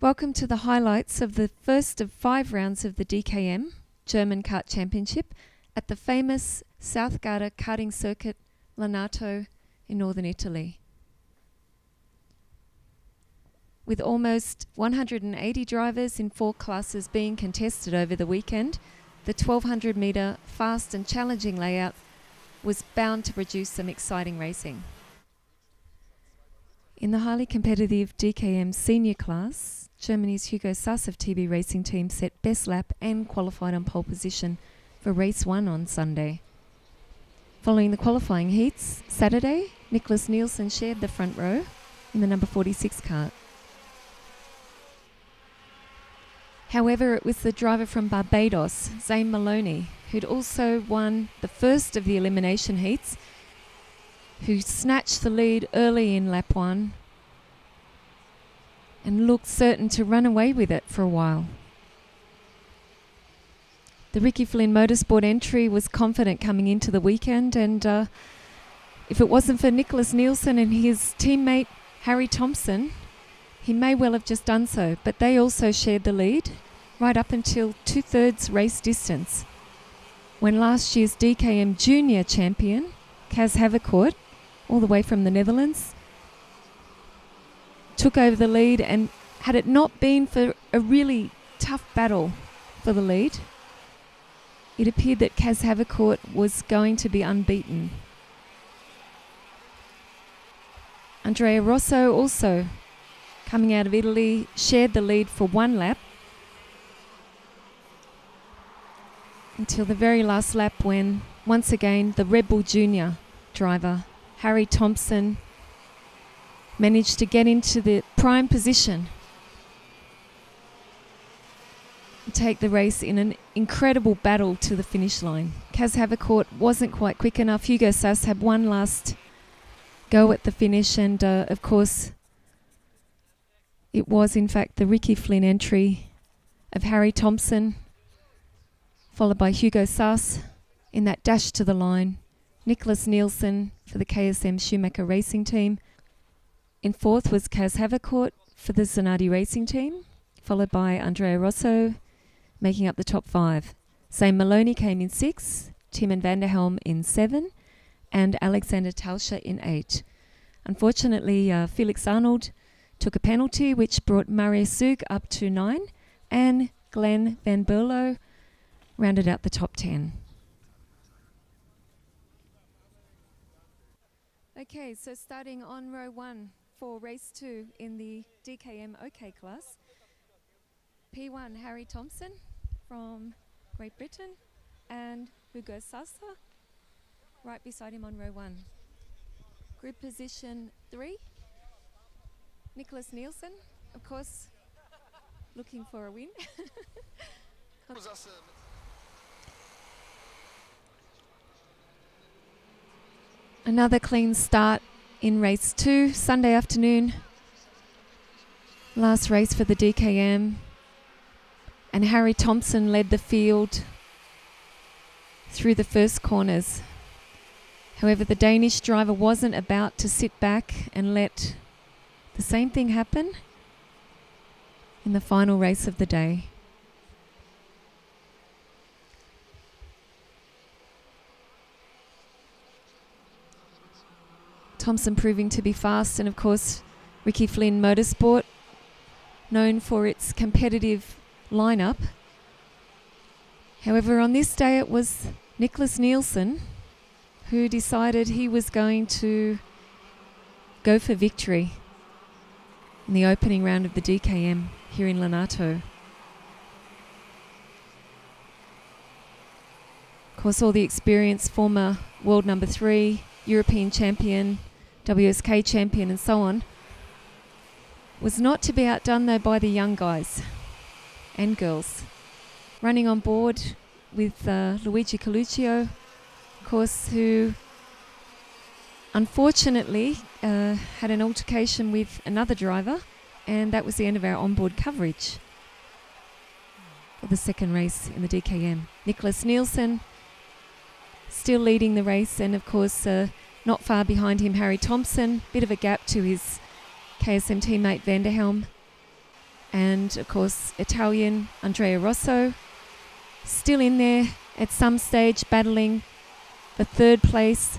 Welcome to the highlights of the first of 5 rounds of the DKM German Kart Championship at the famous South Garda karting circuit Lonato in northern Italy. With almost 180 drivers in 4 classes being contested over the weekend, the 1200 metre fast and challenging layout was bound to produce some exciting racing. In the highly competitive DKM senior class, Germany's Hugo Sass of TB Racing Team set best lap and qualified on pole position for race 1 on Sunday. Following the qualifying heats, Saturday, Nicholas Nielsen shared the front row in the number 46 kart. However, it was the driver from Barbados, Zane Maloney, who'd also won the first of the elimination heats, who snatched the lead early in lap 1 and looked certain to run away with it for a while. The Ricky Flynn Motorsport entry was confident coming into the weekend, and if it wasn't for Nicholas Nielsen and his teammate Harry Thompson, he may well have just done so, but they also shared the lead right up until 2/3 race distance, when last year's DKM Junior champion, Kaz Havercourt, all the way from the Netherlands, took over the lead, and had it not been for a really tough battle for the lead, it appeared that Kaz Havercourt was going to be unbeaten. Andrea Rosso, also coming out of Italy, shared the lead for 1 lap until the very last lap, when once again the Red Bull Junior driver Harry Thompson managed to get into the prime position and take the race in an incredible battle to the finish line. Kaz Havercourt wasn't quite quick enough. Hugo Sass had one last go at the finish, and of course it was in fact the Ricky Flynn entry of Harry Thompson, followed by Hugo Sass in that dash to the line, Nicholas Nielsen for the KSM Schumacher Racing Team. In 4th was Kaz Havercourt for the Zanardi Racing Team, followed by Andrea Rosso, making up the top 5. Zane Maloney came in 6, Timon van der Helm in 7, and Alexander Talscher in 8. Unfortunately, Felix Arnold took a penalty, which brought Mario Sug up to 9, and Glenn Van Berlo rounded out the top 10. Okay, so starting on row 1 for race 2 in the DKM OK class, P1 Harry Thompson from Great Britain and Hugo Sass right beside him on row 1. Grid position 3, Nicholas Nielsen, of course, looking for a win. Another clean start in race 2, Sunday afternoon. Last race for the DKM. And Harry Thompson led the field through the first corners. However, the Danish driver wasn't about to sit back and let the same thing happen in the final race of the day. Thompson proving to be fast, and of course Ricky Flynn Motorsport, known for its competitive lineup. However, on this day it was Nicholas Nielsen who decided he was going to go for victory in the opening round of the DKM here in Lonato. Of course, all the experience, former world number 3, European champion, WSK champion and so on, was not to be outdone though by the young guys and girls. Running on board with Luigi Coluccio, of course, who unfortunately had an altercation with another driver, and that was the end of our onboard coverage for the second race in the DKM. Nicholas Nielsen still leading the race, and of course not far behind him Harry Thompson, bit of a gap to his KSM teammate Van der Helm. And of course, Italian Andrea Rosso still in there at some stage, battling for third place.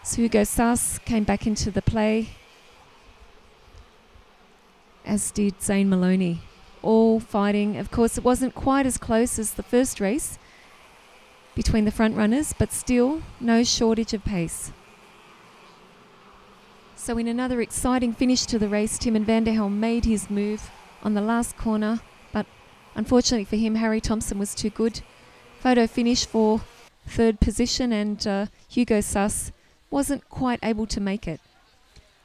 So Hugo Sass came back into the play, as did Zane Maloney, all fighting. Of course, it wasn't quite as close as the first race between the front runners, but still no shortage of pace. So in another exciting finish to the race, Timon van der Helm made his move on the last corner, but unfortunately for him, Harry Thompson was too good. Photo finish for third position, and Hugo Sass wasn't quite able to make it.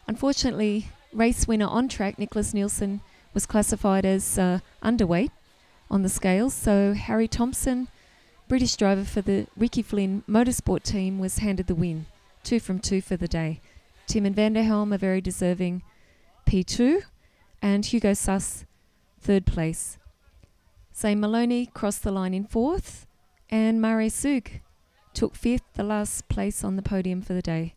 Unfortunately, race winner on track, Nicholas Nielsen, was classified as underweight on the scales, so Harry Thompson, British driver for the Ricky Flynn Motorsport team, was handed the win. 2 from 2 for the day. Timon van der Helm, a very deserving P2, and Hugo Sass, third place. Zane Maloney crossed the line in 4th, and Mare Sug took 5th, the last place on the podium for the day.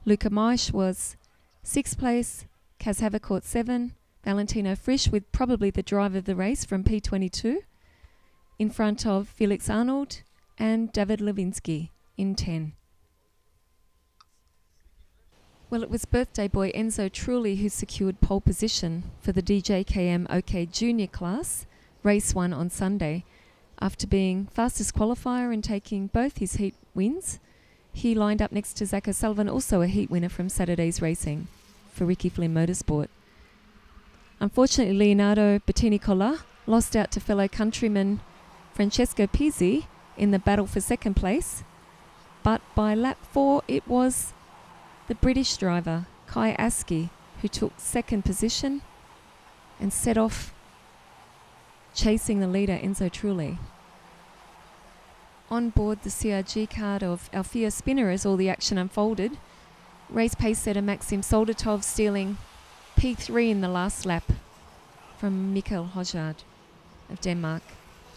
Luca Maisch was 6th place, Kaz Havercourt 7, Valentino Frisch, with probably the driver of the race from P22, in front of Felix Arnold and David Lewinsky in 10. Well, it was birthday boy Enzo Trulli who secured pole position for the DKM OK Junior class, race 1 on Sunday. After being fastest qualifier and taking both his heat wins, he lined up next to Zach O'Sullivan, also a heat winner from Saturday's racing for Ricky Flynn Motorsport. Unfortunately, Leonardo Bettini-Collar lost out to fellow countryman Francesco Pizzi in the battle for second place, but by lap 4 it was the British driver Kai Askey who took second position and set off chasing the leader Enzo Trulli. On board the CRG card of Alfia Spinner as all the action unfolded, race pace setter Maxim Soldatov stealing P3 in the last lap from Mikkel Hojgaard of Denmark.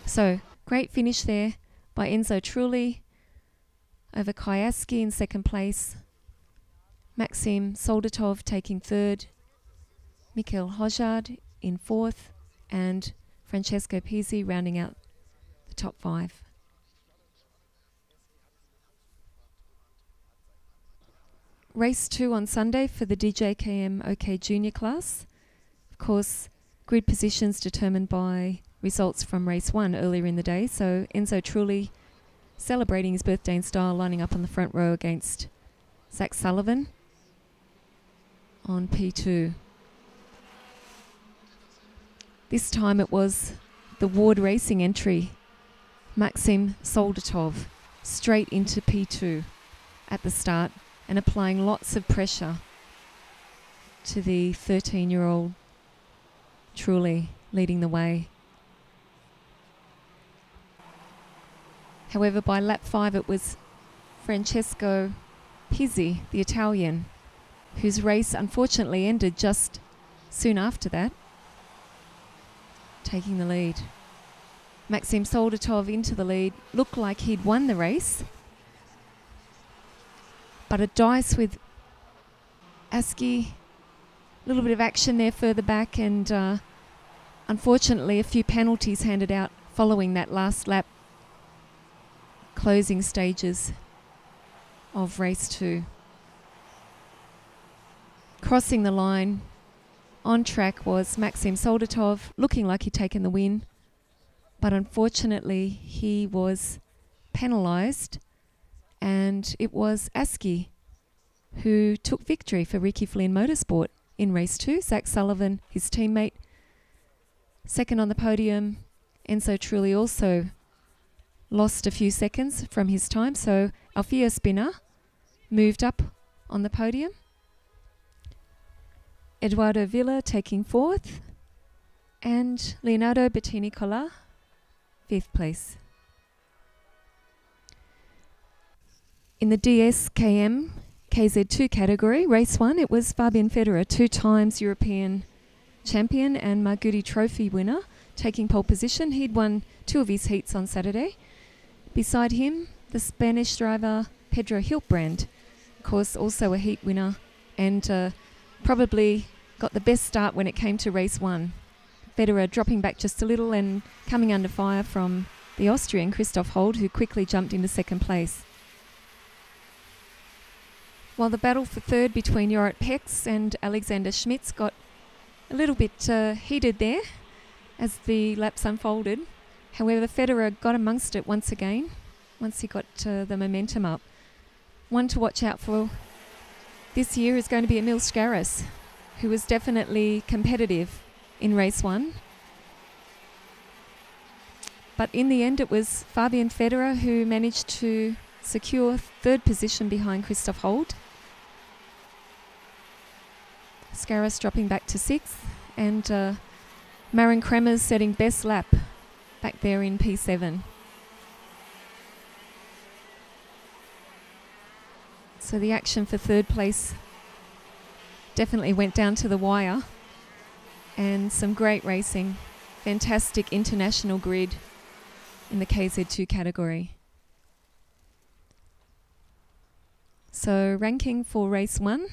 So, great finish there by Enzo Trulli over Kai Askey in second place, Maxim Soldatov taking third, Mikkel Hojgaard in 4th, and Francesco Pizzi rounding out the top 5. Race 2 on Sunday for the DKM OK Junior class. Of course, grid positions determined by results from race 1 earlier in the day, so Enzo Trulli celebrating his birthday in style, lining up on the front row against Zach Sullivan on P2. This time it was the Ward Racing entry, Maxim Soldatov, straight into P2 at the start and applying lots of pressure to the 13-year-old Trulli leading the way. However, by lap 5 it was Francesco Pizzi, the Italian, whose race unfortunately ended just soon after that, taking the lead. Maxim Soldatov into the lead, looked like he'd won the race, but a dice with Askey, a little bit of action there further back, and unfortunately a few penalties handed out following that last lap, closing stages of race 2. Crossing the line on track was Maxim Soldatov, looking like he'd taken the win, but unfortunately he was penalised, and it was Askey who took victory for Ricky Flynn Motorsport in race 2. Zach Sullivan, his teammate, second on the podium. Enzo Trulli also lost a few seconds from his time, so Alfia Spinner moved up on the podium. Eduardo Villa taking 4th, and Leonardo Bettini-Collar 5th place. In the DSKM KZ2 category, race 1, it was Fabian Federer, 2 times European champion and Margutti Trophy winner, taking pole position. He'd won 2 of his heats on Saturday. Beside him, the Spanish driver Pedro Hiltbrand, of course also a heat winner, and probably got the best start when it came to race 1. Federer dropping back just a little and coming under fire from the Austrian Christoph Hold, who quickly jumped into second place. While the battle for third between Jorrit Pex and Alexander Schmitz got a little bit heated there as the laps unfolded. However, Federer got amongst it once again, once he got the momentum up. One to watch out for this year is going to be Emil Scaris, who was definitely competitive in race one. But in the end, it was Fabian Federer who managed to secure third position behind Christoph Hold. Scaris dropping back to sixth, and Maren Kremers setting best lap back there in P7. So the action for third place definitely went down to the wire, and some great racing. Fantastic international grid in the KZ2 category. So ranking for race one,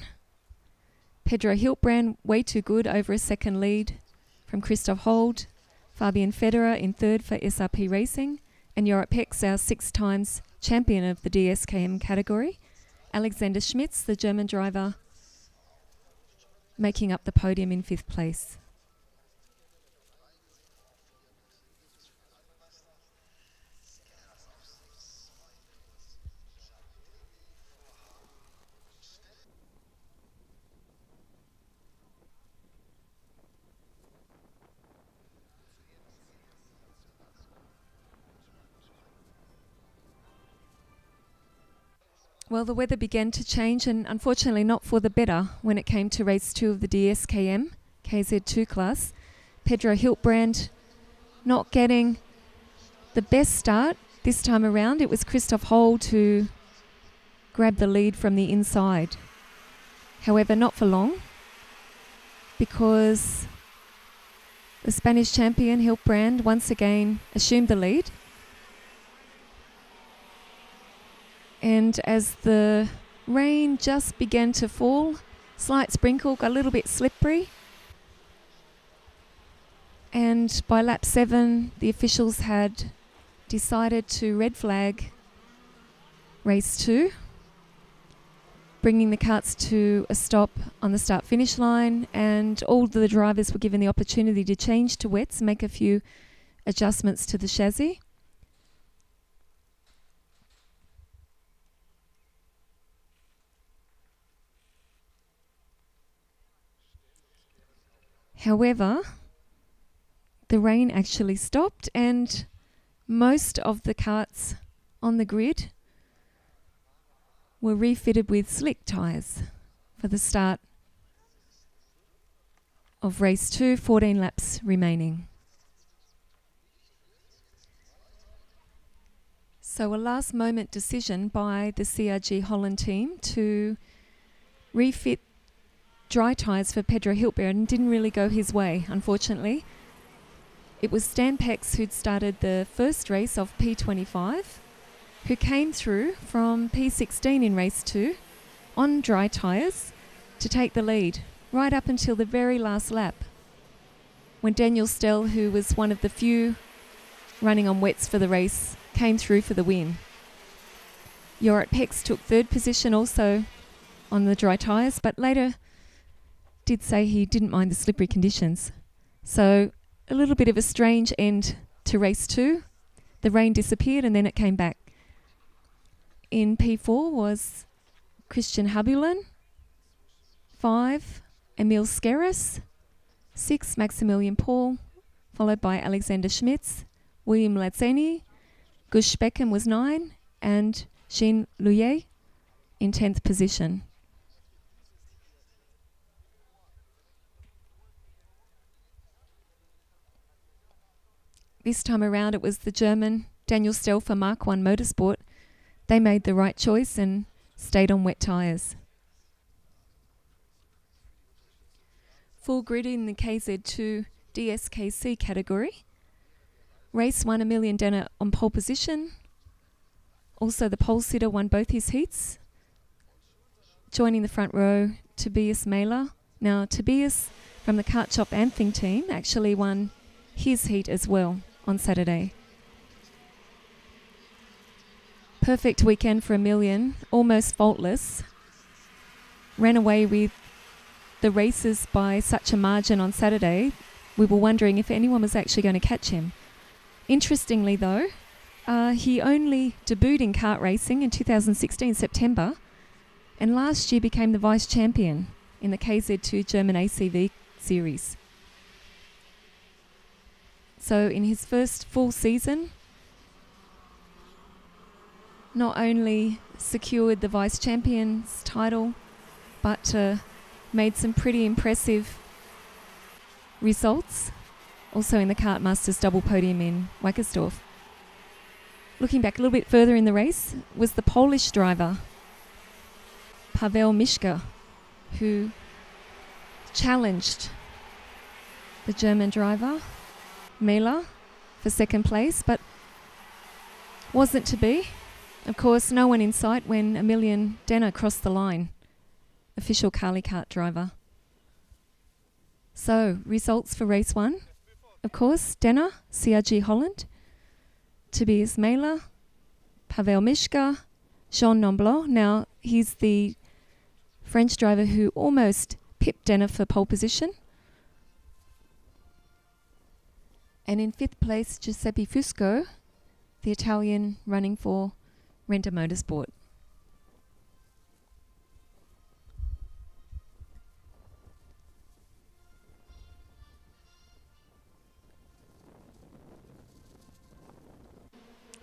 Pedro Hiltbrand way too good, over a second lead from Christoph Hold. Fabian Federer in third for SRP Racing, and Jorrit Pex, our 6 times champion of the DSKM category. Alexander Schmitz, the German driver, making up the podium in 5th place. Well, the weather began to change, and unfortunately not for the better when it came to race 2 of the DSKM KZ2 class. Pedro Hiltbrand not getting the best start this time around. It was Christoph Hold who grabbed the lead from the inside. However, not for long, because the Spanish champion Hiltbrand once again assumed the lead. And as the rain just began to fall, slight sprinkle, got a little bit slippery. And by lap 7, the officials had decided to red flag race 2, bringing the karts to a stop on the start-finish line, and all the drivers were given the opportunity to change to wets, make a few adjustments to the chassis. However, the rain actually stopped, and most of the karts on the grid were refitted with slick tyres for the start of race 2, 14 laps remaining. So a last moment decision by the CRG Holland team to refit dry tyres for Pedro Hiltbrand didn't really go his way, unfortunately. It was Stan Pex who'd started the first race of P25, who came through from P16 in race 2 on dry tyres to take the lead right up until the very last lap, when Daniel Stell, who was one of the few running on wets for the race, came through for the win. Jorrit Pex took third position also on the dry tyres, but later did say he didn't mind the slippery conditions. So a little bit of a strange end to race 2. The rain disappeared and then it came back. In P4 was Christian Habulen, 5 Emil Scaris, 6 Maximilian Paul, followed by Alexander Schmitz, William Lazzeni, Gush Beckham was 9, and Jean Louillet in 10th position. This time around it was the German Daniel Stell for Mark 1 Motorsport. They made the right choice and stayed on wet tyres. Full grid in the KZ2 DSKC category. Race 1, Emilian Denner on pole position. Also the pole sitter won both his heats. Joining the front row, Tobias Mahler, Now, Tobias from the Kart Shop Anthing team actually won his heat as well on Saturday. Perfect weekend for Emilian, almost faultless. Ran away with the races by such a margin on Saturday, we were wondering if anyone was actually going to catch him. Interestingly though, he only debuted in kart racing in 2016 September, and last year became the vice champion in the KZ2 German ACV series. So in his first full season, not only secured the vice champion's title, but made some pretty impressive results, also in the Kart Masters double podium in Wackersdorf. Looking back a little bit further in the race was the Polish driver, Paweł Miszka, who challenged the German driver, Mela, for second place, but wasn't to be. Of course, no one in sight when Emilian Denner crossed the line, official Kali Kart driver. So, results for race 1. Of course, Denner, CRG Holland, Tobias Mela, Paweł Miszka, Jean Nomblot. Now, he's the French driver who almost pipped Denner for pole position. And in 5th place, Giuseppe Fusco, the Italian running for Rennen Motorsport.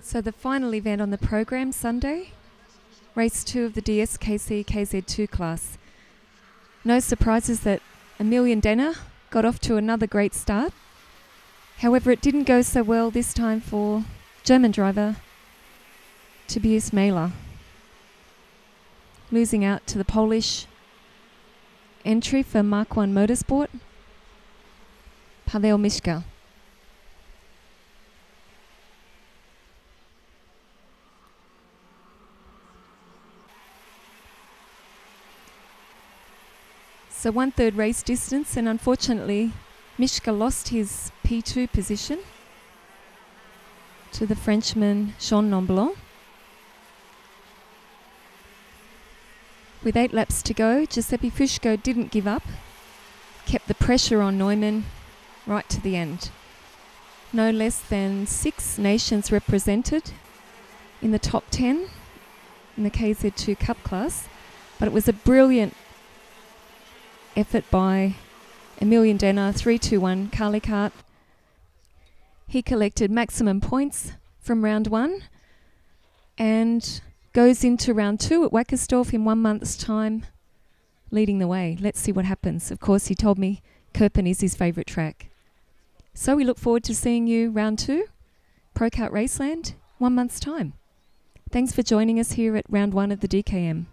So the final event on the program Sunday, race 2 of the DSKC KZ2 class. No surprises that Emilian Denner got off to another great start. However, it didn't go so well this time for German driver Tobias Mela, losing out to the Polish entry for Mark 1 Motorsport, Paweł Miszka. So 1/3 race distance, and unfortunately Miszka lost his P2 position to the Frenchman Jean Nomblot. With 8 laps to go, Giuseppe Fusco didn't give up, kept the pressure on Neumann right to the end. No less than 6 nations represented in the top 10 in the KZ2 Cup class, but it was a brilliant effort by Emilian Denner, 3-2-1 Kali Kart. He collected maximum points from round 1 and goes into round 2 at Wackersdorf in 1 month's time, leading the way. Let's see what happens. Of course, he told me Kirpen is his favourite track. So we look forward to seeing you round 2, Pro Kart Raceland, 1 month's time. Thanks for joining us here at round 1 of the DKM.